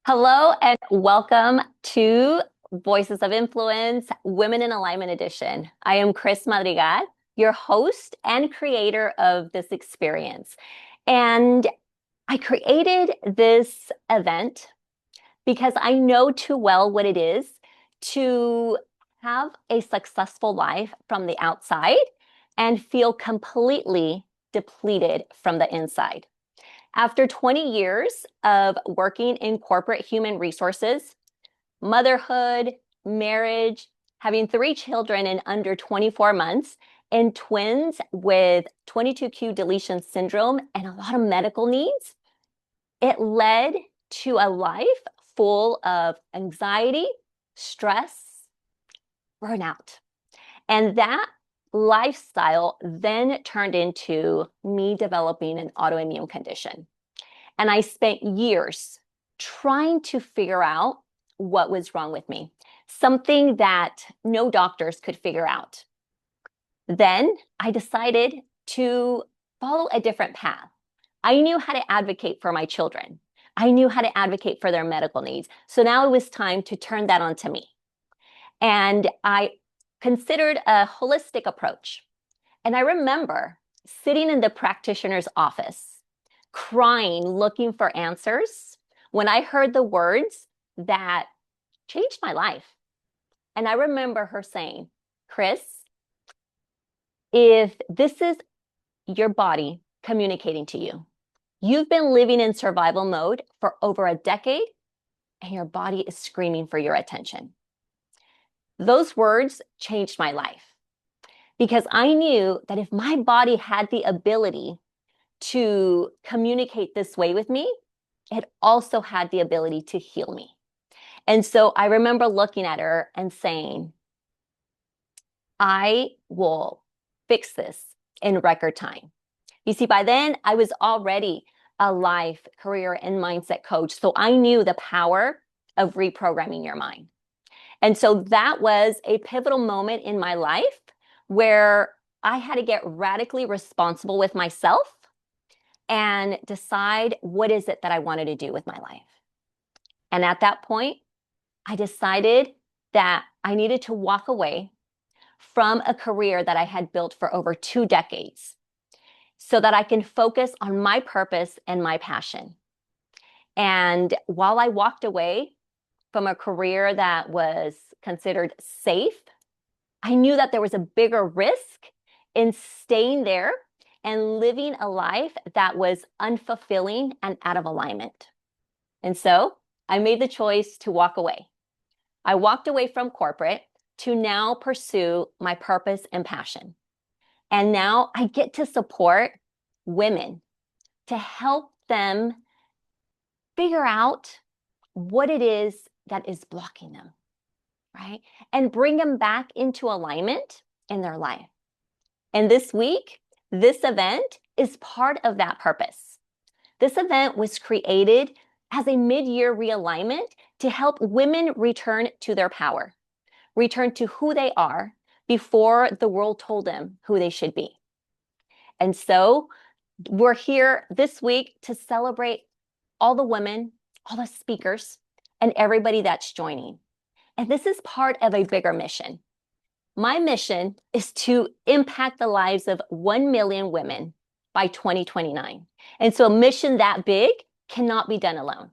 Hello and welcome to Voices of Influence Women in Alignment Edition. I am Criss Madrigal, your host and creator of this experience. And I created this event because I know too well what it is to have a successful life from the outside and feel completely depleted from the inside. After 20 years of working in corporate human resources, motherhood, marriage, having 3 children in under 24 months, and twins with 22q deletion syndrome and a lot of medical needs, it led to a life full of anxiety, stress, burnout. And that lifestyle then turned into me developing an autoimmune condition. And I spent years trying to figure out what was wrong with me, something that no doctors could figure out. Then I decided to follow a different path. I knew how to advocate for my children. I knew how to advocate for their medical needs. So now it was time to turn that on to me. And I considered a holistic approach. And I remember sitting in the practitioner's office, crying, looking for answers when I heard the words that changed my life. And I remember her saying, Criss, if this is your body communicating to you, you've been living in survival mode for over a decade and your body is screaming for your attention. Those words changed my life because I knew that if my body had the ability to communicate this way with me, it also had the ability to heal me. And so I remember looking at her and saying, I will fix this in record time. You see, by then I was already a life, career, and mindset coach. So I knew the power of reprogramming your mind. And so that was a pivotal moment in my life where I had to get radically responsible with myself and decide what is it that I wanted to do with my life. And at that point, I decided that I needed to walk away from a career that I had built for over 2 decades so that I can focus on my purpose and my passion. And while I walked away from a career that was considered safe, I knew that there was a bigger risk in staying there and living a life that was unfulfilling and out of alignment. And so I made the choice to walk away. I walked away from corporate to now pursue my purpose and passion. And now I get to support women to help them figure out what it is that is blocking them, right? And bring them back into alignment in their life. And this week, this event is part of that purpose. This event was created as a mid-year realignment to help women return to their power, return to who they are before the world told them who they should be. And so we're here this week to celebrate all the women, all the speakers, and everybody that's joining. And this is part of a bigger mission. My mission is to impact the lives of 1 million women by 2029. And so a mission that big cannot be done alone.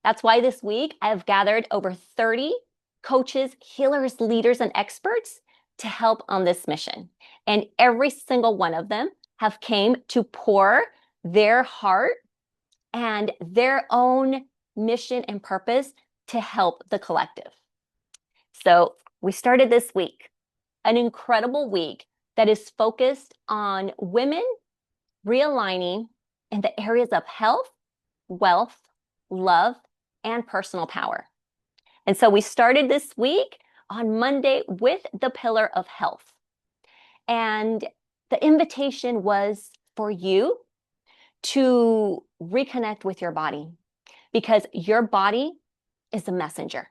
That's why this week I have gathered over 30 coaches, healers, leaders, and experts to help on this mission. And every single one of them have came to pour their heart and their own mission and purpose to help the collective. So we started this week, an incredible week that is focused on women realigning in the areas of health, wealth, love, and personal power. And so we started this week on Monday with the pillar of health. And the invitation was for you to reconnect with your body because your body is a messenger.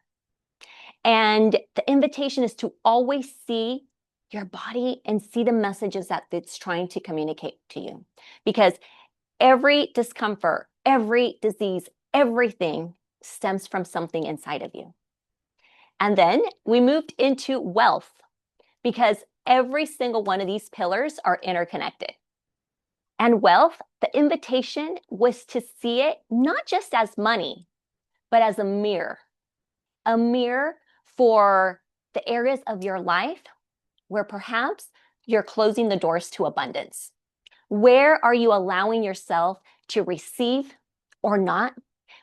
And the invitation is to always see your body and see the messages that it's trying to communicate to you. Because every discomfort, every disease, everything stems from something inside of you. And then we moved into wealth because every single one of these pillars are interconnected. And wealth, the invitation was to see it not just as money, but as a mirror for the areas of your life where perhaps you're closing the doors to abundance. Where are you allowing yourself to receive or not?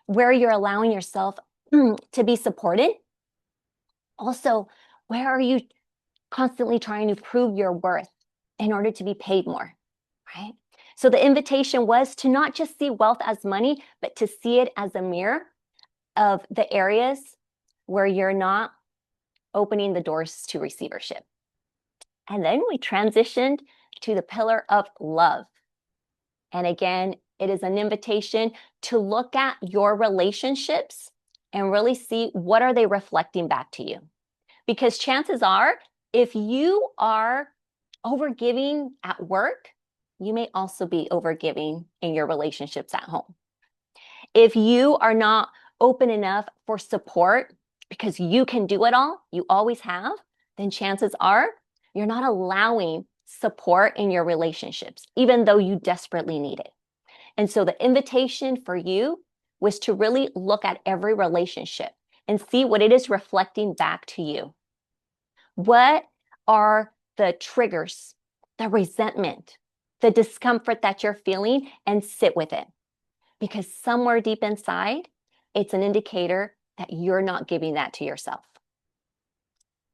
Where you're allowing yourself to be supported? Also, where are you constantly trying to prove your worth in order to be paid more, right? So the invitation was to not just see wealth as money, but to see it as a mirror of the areas where you're not opening the doors to receivership. And then we transitioned to the pillar of love. And again, it is an invitation to look at your relationships and really see what are they reflecting back to you. Because chances are, if you are overgiving at work, you may also be overgiving in your relationships at home. If you are not open enough for support because you can do it all, you always have, then chances are you're not allowing support in your relationships, even though you desperately need it. And so the invitation for you was to really look at every relationship and see what it is reflecting back to you. What are the triggers, the resentment, the discomfort that you're feeling, and sit with it? Because somewhere deep inside, it's an indicator that you're not giving that to yourself.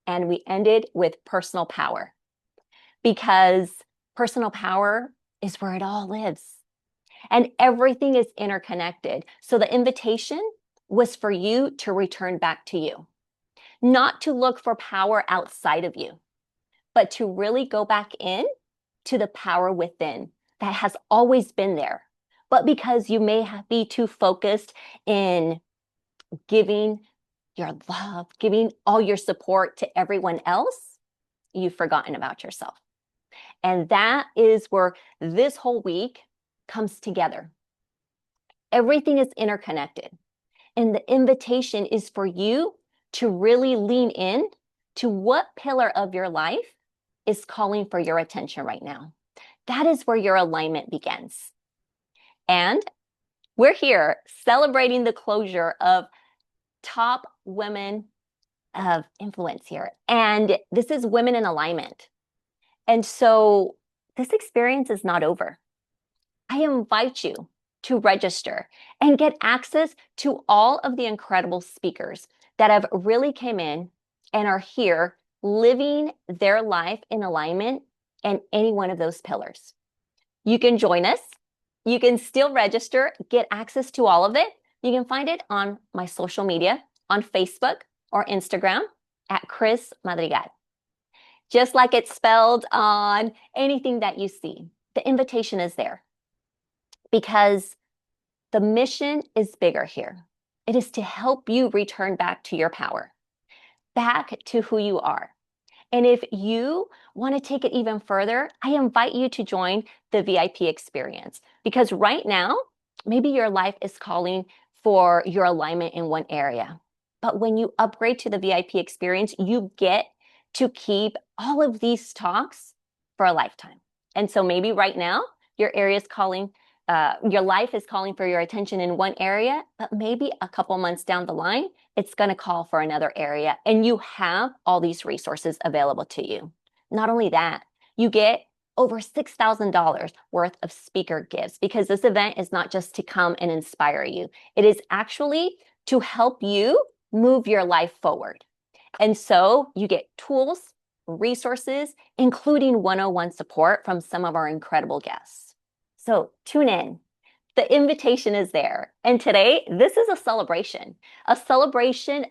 And we ended with personal power, because personal power is where it all lives. And everything is interconnected. So the invitation was for you to return back to you, not to look for power outside of you, but to really go back in to the power within that has always been there. But because you may be too focused in giving your love, giving all your support to everyone else, you've forgotten about yourself. And that is where this whole week comes together. Everything is interconnected. And the invitation is for you to really lean in to what pillar of your life is calling for your attention right now. That is where your alignment begins. And we're here celebrating the closure of top women of influence here. And this is Women in Alignment. And so this experience is not over. I invite you to register and get access to all of the incredible speakers that have really came in and are here living their life in alignment in any one of those pillars. You can join us. You can still register, get access to all of it. You can find it on my social media, on Facebook or Instagram at Criss Madrigal. Just like it's spelled on anything that you see, the invitation is there. Because the mission is bigger here. It is to help you return back to your power, back to who you are. And if you want to take it even further, I invite you to join the VIP experience, because right now, maybe your life is calling for your alignment in one area. But when you upgrade to the VIP experience, you get to keep all of these talks for a lifetime. And so maybe right now, your area is calling your life is calling for your attention in one area, but maybe a couple months down the line, it's going to call for another area. And you have all these resources available to you. Not only that, you get over $6,000 worth of speaker gifts, because this event is not just to come and inspire you. It is actually to help you move your life forward. And so you get tools, resources, including one-on-one support from some of our incredible guests. So tune in. The invitation is there. And today, this is a celebration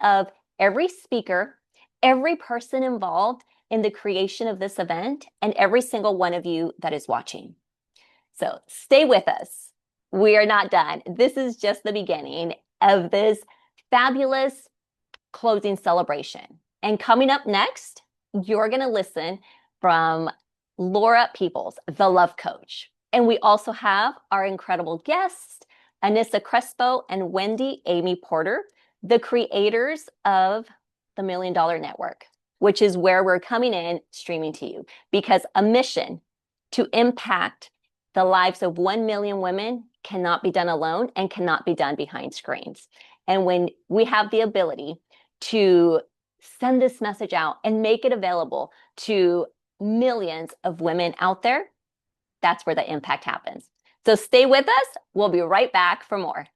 of every speaker, every person involved in the creation of this event, and every single one of you that is watching. So stay with us. We are not done. This is just the beginning of this fabulous closing celebration. And coming up next, you're going to listen from Laura Peoples, the Love Coach. And we also have our incredible guest, Anissa Crespo and Wendy Amy Porter, the creators of the $1 Million Network, which is where we're coming in streaming to you, because a mission to impact the lives of 1 million women cannot be done alone and cannot be done behind screens. And when we have the ability to send this message out and make it available to millions of women out there, that's where the impact happens. So stay with us. We'll be right back for more.